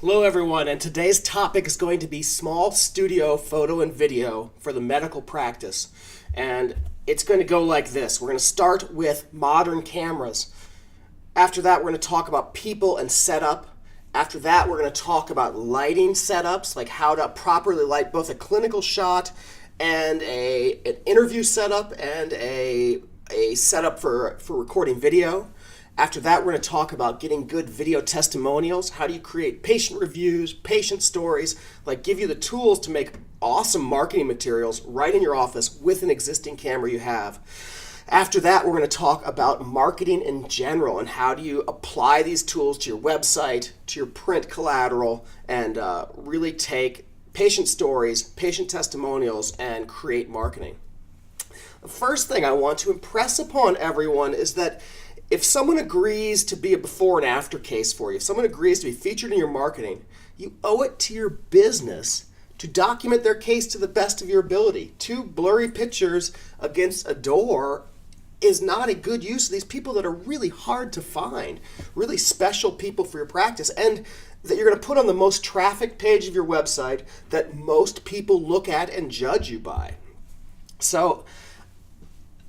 Hello everyone, and today's topic is going to be small studio photo and video for the medical practice. And it's going to go like this. We're going to start with modern cameras. After that, we're going to talk about people and setup. After that, we're going to talk about lighting setups, like how to properly light both a clinical shot and an interview setup and a setup for recording video. After that, we're going to talk about getting good video testimonials. How do you create patient reviews, patient stories, like give you the tools to make awesome marketing materials right in your office with an existing camera you have. After that, we're going to talk about marketing in general and how do you apply these tools to your website, to your print collateral, and really take patient stories, patient testimonials, and create marketing. The first thing I want to impress upon everyone is that if someone agrees to be a before and after case for you, if someone agrees to be featured in your marketing, you owe it to your business to document their case to the best of your ability. 2 blurry pictures against a door is not a good use of these people that are really hard to find, really special people for your practice, and that you're going to put on the most trafficked page of your website that most people look at and judge you by. So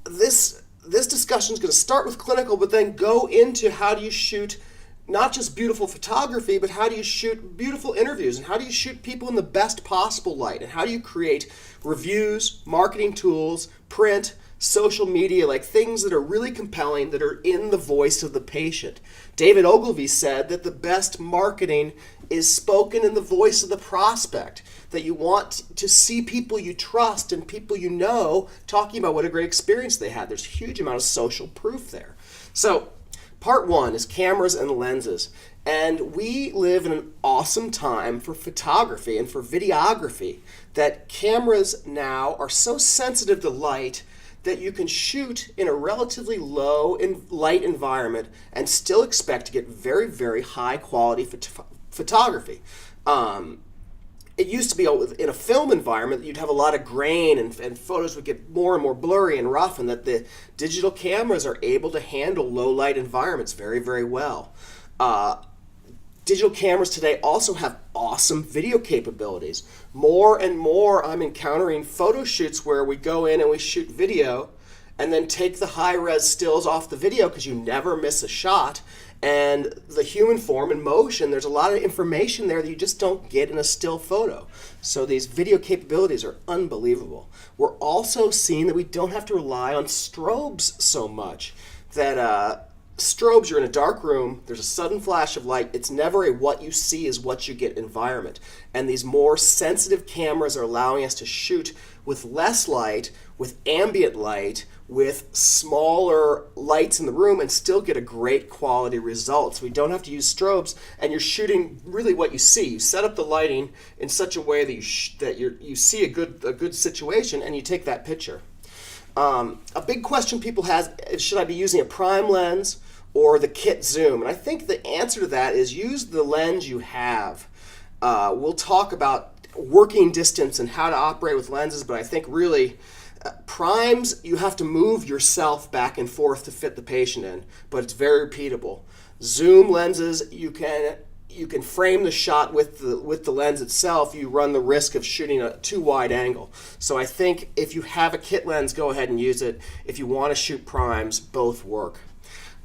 this discussion is going to start with clinical, but then go into how do you shoot not just beautiful photography, but how do you shoot beautiful interviews, and how do you shoot people in the best possible light, and how do you create reviews, marketing tools, print, social media, like things that are really compelling, that are in the voice of the patient. David Ogilvy said that the best marketing is spoken in the voice of the prospect, that you want to see people you trust and people you know talking about what a great experience they had. There's a huge amount of social proof there. So part 1 is cameras and lenses. And we live in an awesome time for photography and for videography that cameras now are so sensitive to light that you can shoot in a relatively low light environment and still expect to get very, very high quality photography. It used to be in a film environment that you'd have a lot of grain and photos would get more and more blurry and rough, and that the digital cameras are able to handle low light environments very, very well. Digital cameras today also have awesome video capabilities. More and more I'm encountering photo shoots where we go in and we shoot video and then take the high-res stills off the video because you never miss a shot. And the human form in motion, there's a lot of information there that you just don't get in a still photo. So these video capabilities are unbelievable. We're also seeing that we don't have to rely on strobes so much. That strobes, you're in a dark room, there's a sudden flash of light, it's never a what you see is what you get environment. And these more sensitive cameras are allowing us to shoot with less light, with ambient light, with smaller lights in the room and still get a great quality result. So we don't have to use strobes, and you're shooting really what you see. You set up the lighting in such a way that you see a good situation and you take that picture. A big question people have is, should I be using a prime lens or the kit zoom? And I think the answer to that is use the lens you have. We'll talk about working distance and how to operate with lenses, but I think really primes, you have to move yourself back and forth to fit the patient in, but it's very repeatable. Zoom lenses, you can frame the shot with the lens itself. You run the risk of shooting a too wide angle. So I think if you have a kit lens, go ahead and use it. If you want to shoot primes, both work.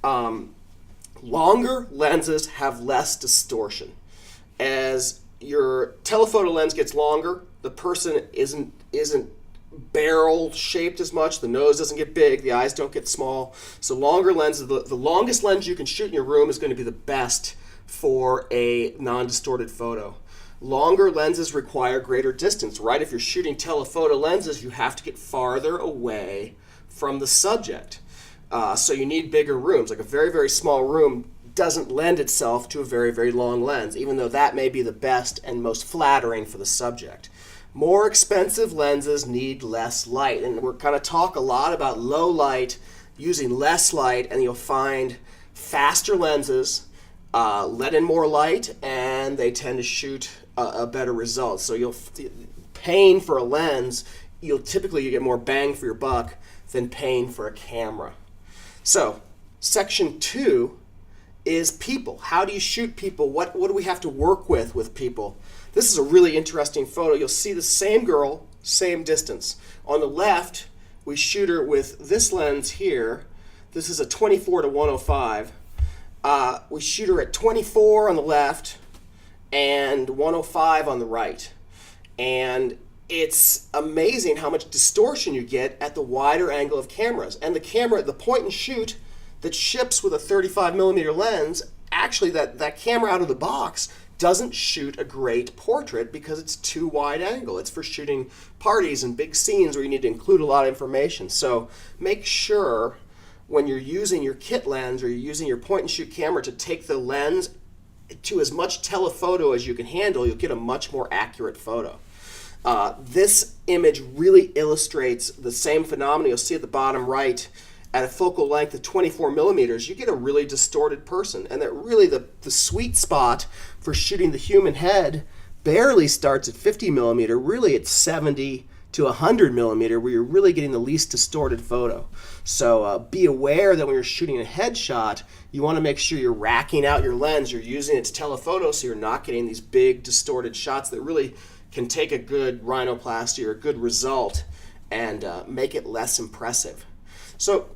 Longer lenses have less distortion. As your telephoto lens gets longer, the person isn't barrel shaped as much, the nose doesn't get big, the eyes don't get small. So longer lenses, the longest lens you can shoot in your room is going to be the best for a non-distorted photo. Longer lenses require greater distance, right? If you're shooting telephoto lenses, you have to get farther away from the subject. So you need bigger rooms. Like a very, very small room doesn't lend itself to a very, very long lens, even though that may be the best and most flattering for the subject. More expensive lenses need less light, and we're going to talk a lot about low light, using less light, and you'll find faster lenses let in more light, and they tend to shoot a better result. So paying for a lens, you'll typically get more bang for your buck than paying for a camera. So section 2 is people. How do you shoot people? What do we have to work with people? This is a really interesting photo. You'll see the same girl, same distance. On the left, we shoot her with this lens here. This is a 24 to 105. We shoot her at 24 on the left and 105 on the right. And it's amazing how much distortion you get at the wider angle of cameras. And the camera, the point and shoot that ships with a 35 millimeter lens, actually that camera out of the box doesn't shoot a great portrait because it's too wide angle. It's for shooting parties and big scenes where you need to include a lot of information. So make sure when you're using your kit lens or you're using your point and shoot camera to take the lens to as much telephoto as you can handle, you'll get a much more accurate photo. This image really illustrates the same phenomenon you'll see at the bottom right. At a focal length of 24 millimeters, you get a really distorted person. And that really the sweet spot for shooting the human head barely starts at 50 millimeter. Really it's 70 to 100 millimeter where you're really getting the least distorted photo. So be aware that when you're shooting a headshot, you want to make sure you're racking out your lens. You're using it to telephoto so you're not getting these big distorted shots that really can take a good rhinoplasty or a good result and make it less impressive. So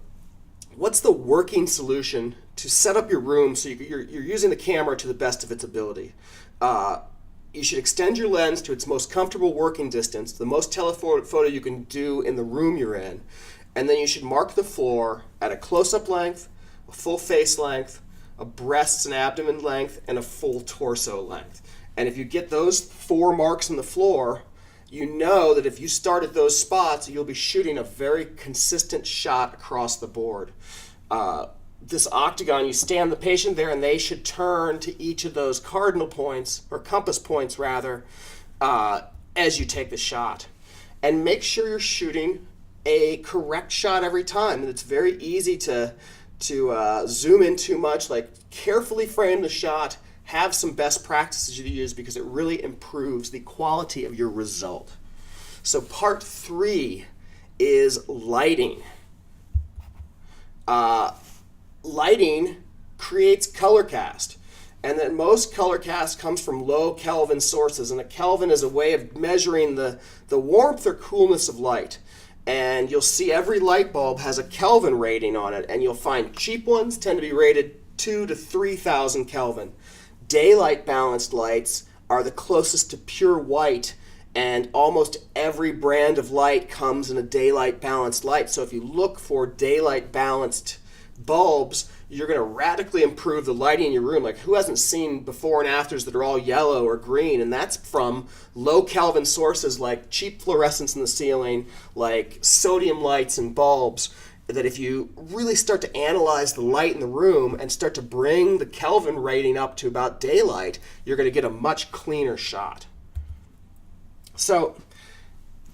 what's the working solution to set up your room so you're using the camera to the best of its ability? You should extend your lens to its most comfortable working distance, the most telephoto you can do in the room you're in, and then you should mark the floor at a close-up length, a full face length, a breasts and abdomen length, and a full torso length. And if you get those 4 marks on the floor, you know that if you start at those spots, you'll be shooting a very consistent shot across the board. This octagon, you stand the patient there and they should turn to each of those cardinal points, or compass points rather, as you take the shot. And make sure you're shooting a correct shot every time. And it's very easy to zoom in too much. Like, carefully frame the shot, have some best practices you use because it really improves the quality of your result. So part 3 is lighting. Lighting creates color cast, and then most color cast comes from low Kelvin sources, and a Kelvin is a way of measuring the warmth or coolness of light. And you'll see every light bulb has a Kelvin rating on it, and you'll find cheap ones tend to be rated 2,000 to 3,000 Kelvin. Daylight balanced lights are the closest to pure white, and almost every brand of light comes in a daylight balanced light. So if you look for daylight balanced bulbs, you're going to radically improve the lighting in your room. Like, who hasn't seen before and afters that are all yellow or green? And that's from low Kelvin sources like cheap fluorescence in the ceiling, like sodium lights and bulbs, that if you really start to analyze the light in the room and start to bring the Kelvin rating up to about daylight, you're going to get a much cleaner shot. So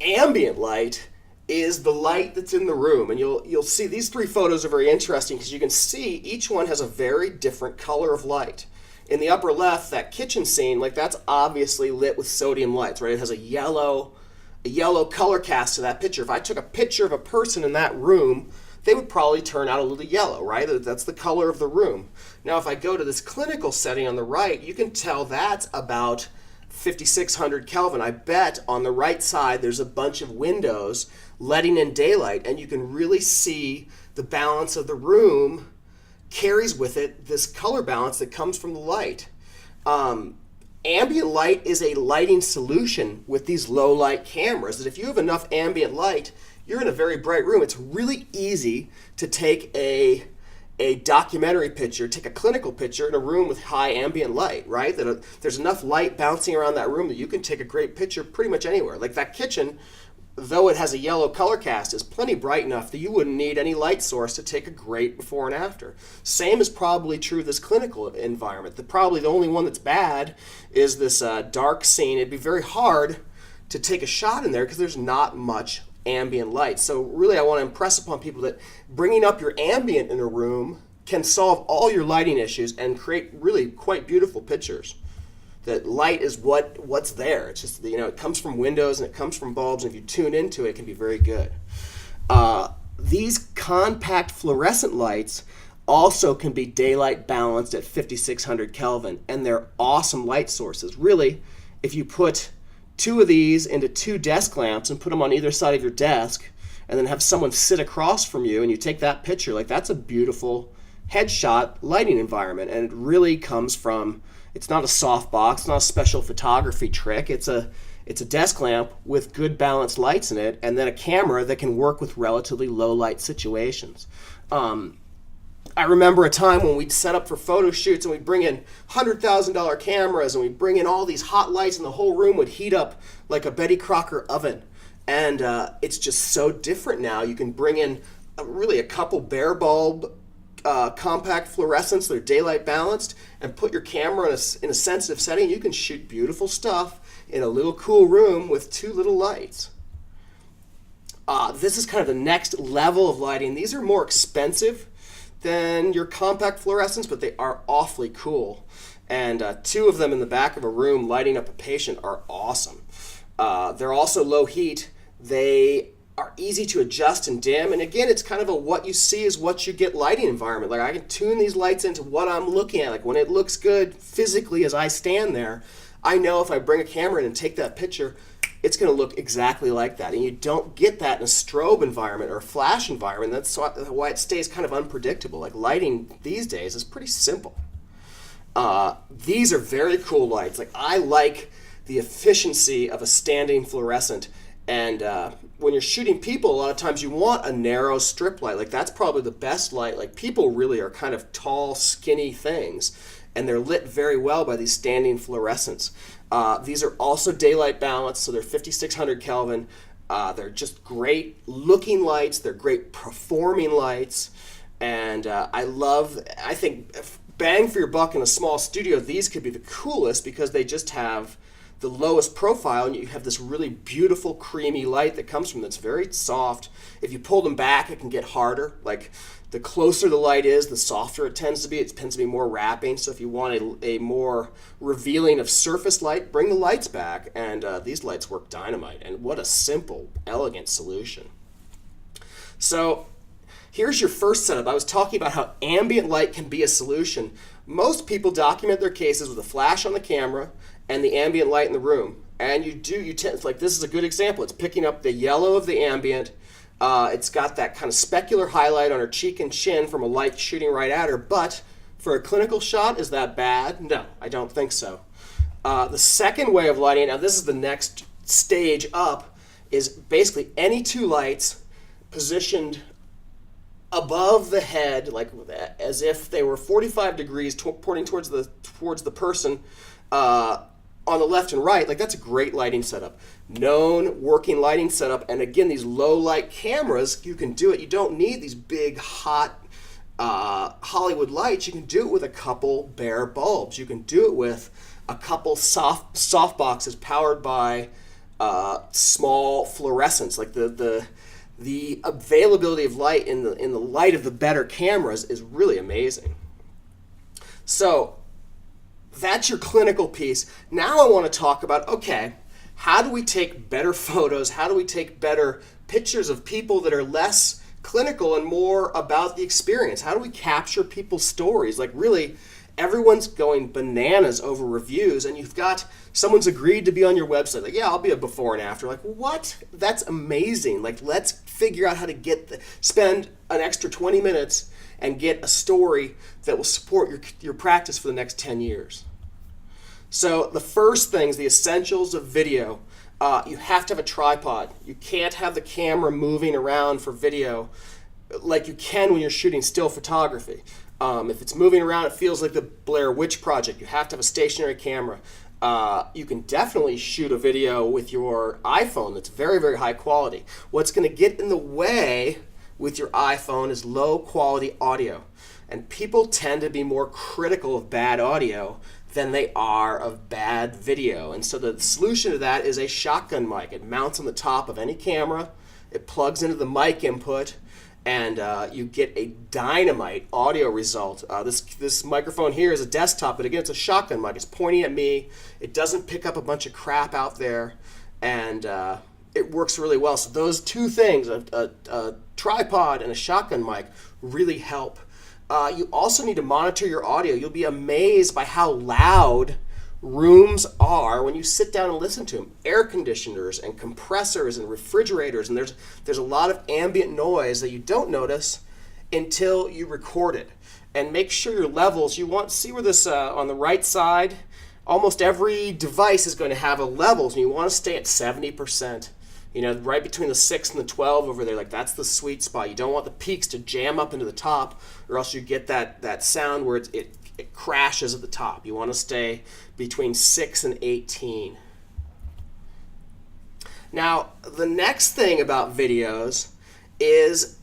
ambient light is the light that's in the room, and you'll see these 3 photos are very interesting because you can see each one has a very different color of light. In the upper left, that kitchen scene, like, that's obviously lit with sodium lights, right? It has a yellow color cast to that picture. If I took a picture of a person in that room, they would probably turn out a little yellow, right? That's the color of the room. Now if I go to this clinical setting on the right, you can tell that's about 5,600 Kelvin. I bet on the right side there's a bunch of windows letting in daylight, and you can really see the balance of the room carries with it this color balance that comes from the light. Ambient light is a lighting solution with these low light cameras, that if you have enough ambient light, you're in a very bright room. It's really easy to take a documentary picture, take a clinical picture in a room with high ambient light, right? That there's enough light bouncing around that room that you can take a great picture pretty much anywhere. Like that kitchen, though it has a yellow color cast, is plenty bright enough that you wouldn't need any light source to take a great before and after. Same is probably true of this clinical environment. Probably the only one that's bad is this dark scene. It'd be very hard to take a shot in there because there's not much ambient light. So really I want to impress upon people that bringing up your ambient in a room can solve all your lighting issues and create really quite beautiful pictures. That light is what's there. It's just, it comes from windows and it comes from bulbs, and if you tune into it, it can be very good. These compact fluorescent lights also can be daylight balanced at 5600 Kelvin, and they're awesome light sources. Really, if you put two of these into two desk lamps and put them on either side of your desk, and then have someone sit across from you and you take that picture, like that's a beautiful headshot lighting environment. And it really comes from, it's not a softbox, it's not a special photography trick. It's a desk lamp with good balanced lights in it, and then a camera that can work with relatively low light situations. I remember a time when we'd set up for photo shoots and we'd bring in $100,000 cameras and we'd bring in all these hot lights and the whole room would heat up like a Betty Crocker oven. And it's just so different now. You can bring in really a couple bare bulb compact fluorescents that are daylight balanced and put your camera in a sensitive setting. You can shoot beautiful stuff in a little cool room with two little lights. This is kind of the next level of lighting. These are more expensive than your compact fluorescents, but they are awfully cool. And two of them in the back of a room lighting up a patient are awesome. They're also low heat. They are easy to adjust and dim. And again, it's kind of a what you see is what you get lighting environment. Like I can tune these lights into what I'm looking at. Like when it looks good physically as I stand there, I know if I bring a camera in and take that picture, it's going to look exactly like that. And you don't get that in a strobe environment or a flash environment. That's why it stays kind of unpredictable. Like lighting these days is pretty simple. These are very cool lights. Like I like the efficiency of a standing fluorescent. And when you're shooting people, a lot of times you want a narrow strip light. Like that's probably the best light. Like people really are kind of tall, skinny things, and they're lit very well by these standing fluorescents. These are also daylight balanced, so they're 5600 Kelvin. They're just great looking lights. They're great performing lights. And I think bang for your buck in a small studio, these could be the coolest because they just have the lowest profile, and you have this really beautiful creamy light that comes from them. It's very soft. If you pull them back, it can get harder. Like the closer the light is, the softer it tends to be. It tends to be more wrapping. So if you want a more revealing of surface light, bring the lights back, and these lights work dynamite. And what a simple, elegant solution. So here's your first setup. I was talking about how ambient light can be a solution. Most people document their cases with a flash on the camera and the ambient light in the room. And you tend, like this is a good example. It's picking up the yellow of the ambient. It's got that kind of specular highlight on her cheek and chin from a light shooting right at her. But for a clinical shot, is that bad? No, I don't think so. The second way of lighting, now this is the next stage up, is basically any two lights positioned above the head, like as if they were 45 degrees pointing towards the person on the left and right. Like that's a great lighting setup. Known working lighting setup. And again, these low light cameras, you can do it. You don't need these big hot Hollywood lights. You can do it with a couple bare bulbs. You can do it with a couple soft boxes powered by small fluorescents. Like the availability of light in the light of the better cameras is really amazing. So that's your clinical piece. Now I want to talk about, okay, how do we take better photos? How do we take better pictures of people that are less clinical and more about the experience? How do we capture people's stories? Like really, everyone's going bananas over reviews, and you've got someone's agreed to be on your website. Like, yeah, I'll be a before and after. Like, what? That's amazing. Like, let's figure out how to spend an extra 20 minutes and get a story that will support your practice for the next 10 years. So the first things, the essentials of video, you have to have a tripod. You can't have the camera moving around for video like you can when you're shooting still photography. If it's moving around, it feels like the Blair Witch Project. You have to have a stationary camera. You can definitely shoot a video with your iPhone that's very, very high quality. What's going to get in the way with your iPhone is low quality audio. And people tend to be more critical of bad audio than they are of bad video. And so the solution to that is a shotgun mic. It mounts on the top of any camera. It plugs into the mic input, and you get a dynamite audio result. This microphone here is a desktop, but again, it's a shotgun mic. It's pointing at me. It doesn't pick up a bunch of crap out there, and it works really well. So those two things, a tripod and a shotgun mic, really help You also need to monitor your audio. You'll be amazed by how loud rooms are when you sit down and listen to them. Air conditioners and compressors and refrigerators, and there's a lot of ambient noise that you don't notice until you record it. And make sure your levels, you want to see where this, on the right side, almost every device is going to have a levels, and you want to stay at 70%. You know, right between the 6 and the 12 over there, like that's the sweet spot. You don't want the peaks to jam up into the top, or else you get that sound where it crashes at the top. You want to stay between 6 and 18. Now, the next thing about videos is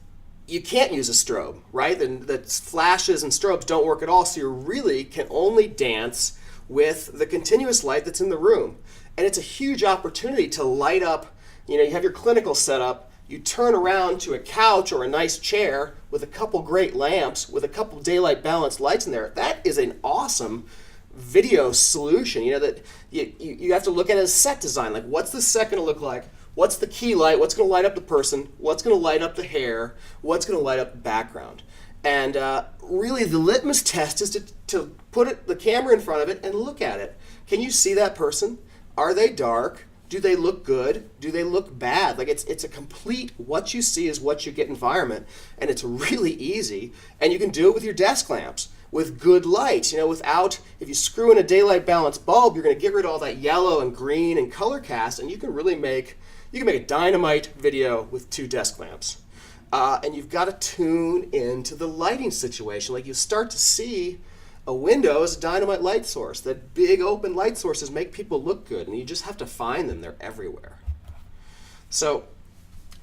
you can't use a strobe, right? The flashes and strobes don't work at all, so you really can only dance with the continuous light that's in the room. And it's a huge opportunity to light up. You know, you have your clinical setup, you turn around to a couch or a nice chair with a couple great lamps, with a couple daylight balanced lights in there. That is an awesome video solution. You know, that you have to look at it as set design. Like, what's the set going to look like? What's the key light? What's going to light up the person? What's going to light up the hair? What's going to light up the background? And really the litmus test is to put the camera in front of it and look at it. Can you see that person? Are they dark? Do they look good? Do they look bad? Like, it's a complete what you see is what you get environment, and it's really easy. And you can do it with your desk lamps, with good light. You know, if you screw in a daylight balanced bulb, you're going to get rid of all that yellow and green and color cast, and you can really make a dynamite video with 2 desk lamps. And you've got to tune into the lighting situation. Like, you start to see a window as a dynamite light source. That big open light sources make people look good, and you just have to find them. They're everywhere. So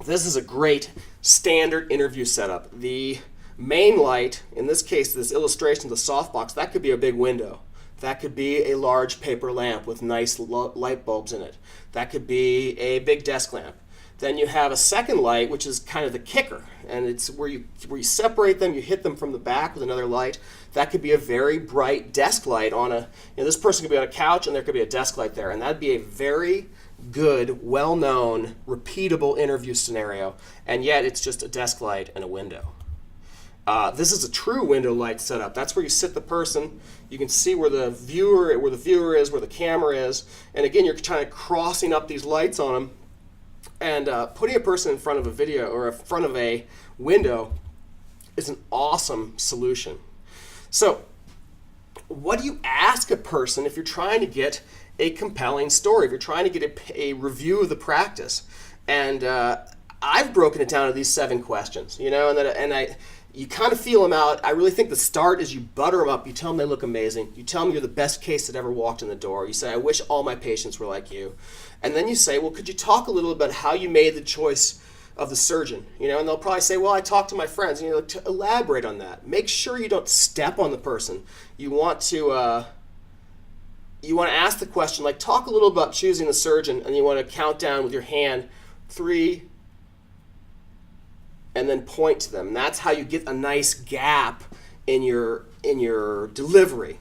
this is a great standard interview setup. The main light, in this case, this illustration, the softbox, that could be a big window. That could be a large paper lamp with nice light bulbs in it. That could be a big desk lamp. Then you have a second light, which is kind of the kicker, and it's where you separate them, you hit them from the back with another light. That could be a very bright desk light on this person could be on a couch, and there could be a desk light there, and that'd be a very good, well-known, repeatable interview scenario, and yet it's just a desk light and a window. This is a true window light setup. That's where you sit the person. You can see where the viewer is, where the camera is, and again, you're kind of crossing up these lights on them. And putting a person in front of a video or in front of a window is an awesome solution. So what do you ask a person if you're trying to get a compelling story, if you're trying to get a review of the practice? And I've broken it down to these 7 questions, you know, you kind of feel them out. I really think the start is you butter them up. You tell them they look amazing. You tell them you're the best case that ever walked in the door. You say, I wish all my patients were like you. And then you say, well, could you talk a little about how you made the choice of the surgeon? You know, and they'll probably say, well, I talked to my friends. And you to elaborate on that. Make sure you don't step on the person. You want to ask the question, like, talk a little about choosing the surgeon, and you want to count down with your hand 3, and then point to them. And that's how you get a nice gap in your delivery.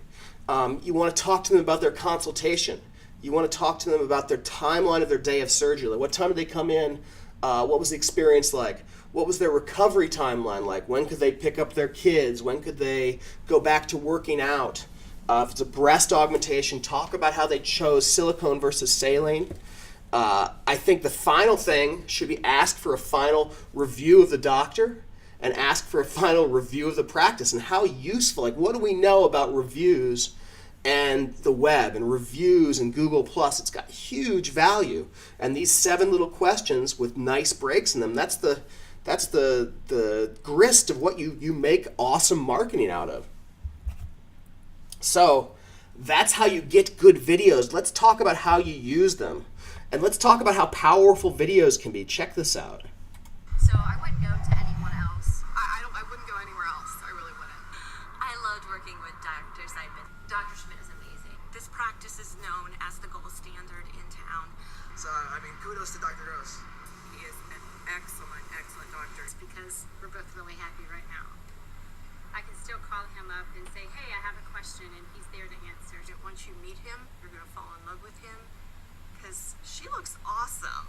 You want to talk to them about their consultation. You want to talk to them about their timeline of their day of surgery. Like, what time did they come in? What was the experience like? What was their recovery timeline like? When could they pick up their kids? When could they go back to working out? If it's a breast augmentation, talk about how they chose silicone versus saline. I think the final thing should be ask for a final review of the doctor and ask for a final review of the practice and how useful, like, what do we know about reviews and the web and reviews and Google+. It's got huge value. And these 7 little questions with nice breaks in them, that's the grist of what you make awesome marketing out of. So that's how you get good videos. Let's talk about how you use them. And let's talk about how powerful videos can be. Check this out. So I wouldn't go to anyone else. I wouldn't go anywhere else. I really wouldn't. I loved working with Dr. Seidman. Dr. Schmidt is amazing. This practice is known as the gold standard in town. So, kudos to Dr. Rose. He is an excellent, excellent doctor. It's because we're both really happy right now. I can still call him up and say, hey, I have a question, and he's there to answer. Once you meet him, you're going to fall in love with him because she looks awesome.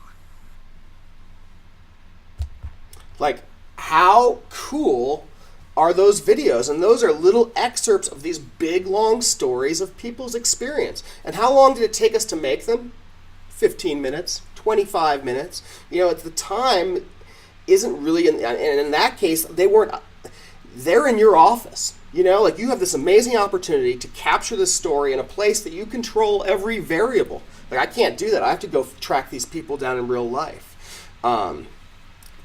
Like, how cool are those videos, and those are little excerpts of these big long stories of people's experience. And how long did it take us to make them? 15 minutes, 25 minutes. At the time isn't really, and in that case, they're in your office. Like you have this amazing opportunity to capture this story in a place that you control every variable. Like I can't do that. I have to go track these people down in real life.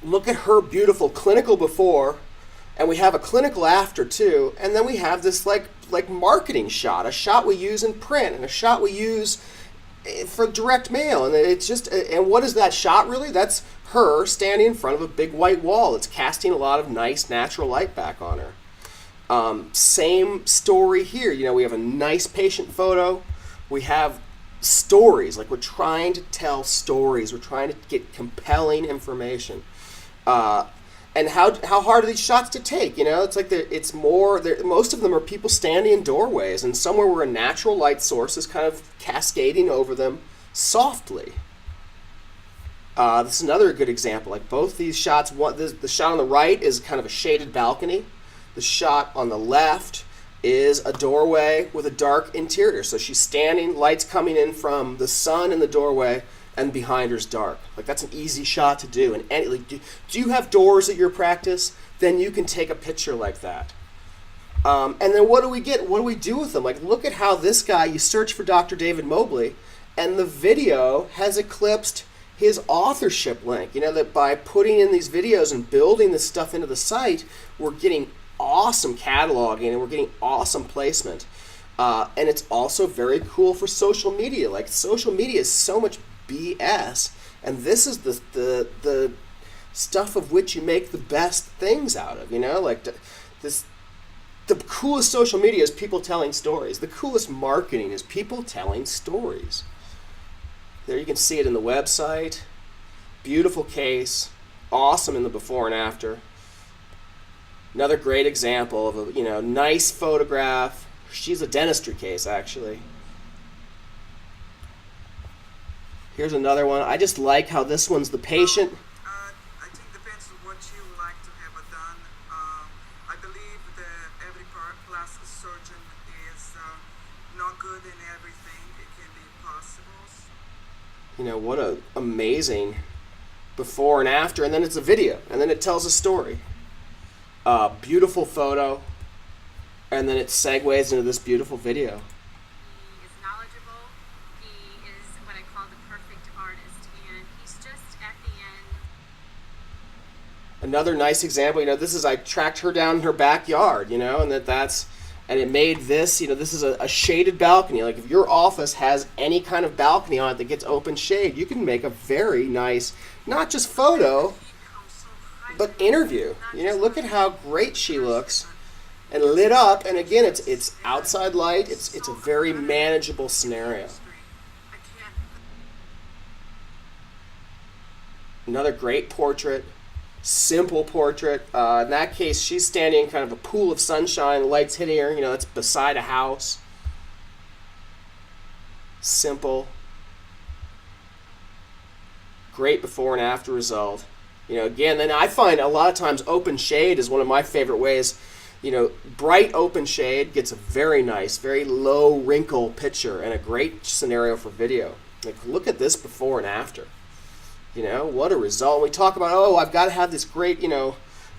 Look at her beautiful clinical before, and we have a clinical after too, and then we have this like marketing shot, a shot we use in print, and a shot we use for direct mail. And it's just, and what is that shot really? That's her standing in front of a big white wall. It's casting a lot of nice natural light back on her. Same story here. We have a nice patient photo. We have stories, like we're trying to tell stories. We're trying to get compelling information. And how hard are these shots to take? It's like it's more. Most of them are people standing in doorways, and somewhere where a natural light source is kind of cascading over them softly. This is another good example. Like both these shots, the shot on the right is kind of a shaded balcony. The shot on the left is a doorway with a dark interior. So she's standing, lights coming in from the sun in the doorway, and behind her's dark. Like that's an easy shot to do. And do you have doors at your practice? Then you can take a picture like that. And then what do we get? What do we do with them? Like look at how this guy, you search for Dr. David Mobley, and the video has eclipsed his authorship link. That by putting in these videos and building this stuff into the site, we're getting awesome cataloging and we're getting awesome placement. And it's also very cool for social media. Like social media is so much BS, and this is the stuff of which you make the best things out of. Like the coolest social media is people telling stories. The coolest marketing is people telling stories. There you can see it in the website. Beautiful case, awesome in the before and after. Another great example of a nice photograph. She's a dentistry case actually. Here's another one. I just like how this one's the patient. I think depends on what you would like to have it done. I believe that every plastic surgeon is not good in everything. It can be possible. What a amazing before and after, and then it's a video, and then it tells a story. Beautiful photo, and then it segues into this beautiful video. He is knowledgeable. He is what I call the perfect artist, and he's just at the end. Another nice example, this is I tracked her down in her backyard, and and it made this, this is a shaded balcony. Like if your office has any kind of balcony on it that gets open shade, you can make a very nice, not just photo, but interview. Look at how great she looks and lit up. And again, it's outside light. It's a very manageable scenario. Another great portrait, simple portrait. In that case, she's standing in kind of a pool of sunshine. The light's hitting her. It's beside a house. Simple. Great before and after result. Again, then I find a lot of times open shade is one of my favorite ways. Bright open shade gets a very nice, very low wrinkle picture and a great scenario for video. Like, look at this before and after. What a result. We talk about, I've got to have this great, I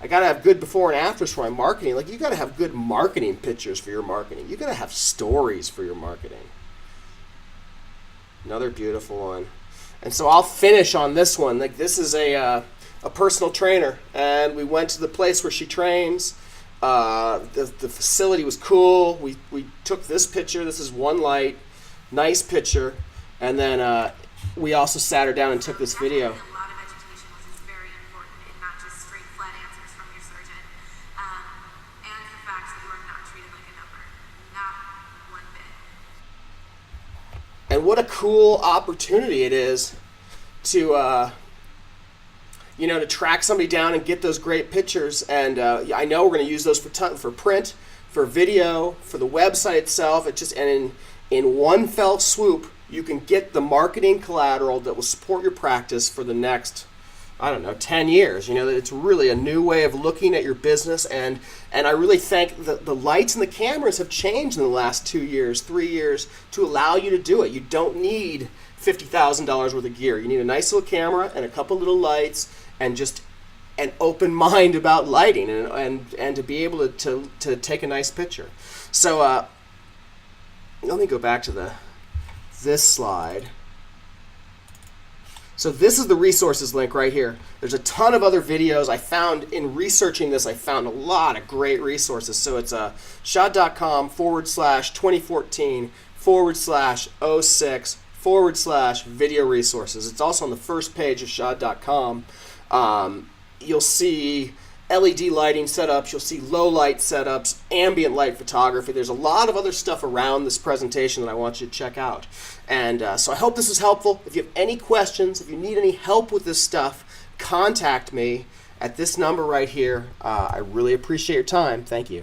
got to have good before and afters for my marketing. Like, you got to have good marketing pictures for your marketing. You got to have stories for your marketing. Another beautiful one. And so I'll finish on this one. Like, this is a personal trainer, and we went to the place where she trains. The facility was cool. We took this picture. This is one light, nice picture, and then we also sat her down and took this video. A lot of education, which is very important, and not just straight flat answers from your surgeon, and the fact that you are not treated like a number, not one bit. And what a cool opportunity it is to to track somebody down and get those great pictures. And I know we're going to use those for print, for video, for the website itself. In one fell swoop, you can get the marketing collateral that will support your practice for the next, I don't know, 10 years. You know, it's really a new way of looking at your business, and I really think that the lights and the cameras have changed in the last 2 years, 3 years to allow you to do it. You don't need $50,000 worth of gear. You need a nice little camera and a couple little lights and just an open mind about lighting and to be able to take a nice picture. So let me go back to this slide. So this is the resources link right here. There's a ton of other videos. I found in researching this, I found a lot of great resources. So it's shod.com/2014/06/video resources. It's also on the first page of shod.com. You'll see LED lighting setups, you'll see low light setups, ambient light photography. There's a lot of other stuff around this presentation that I want you to check out. And so I hope this was helpful. If you have any questions, if you need any help with this stuff, contact me at this number right here. I really appreciate your time. Thank you.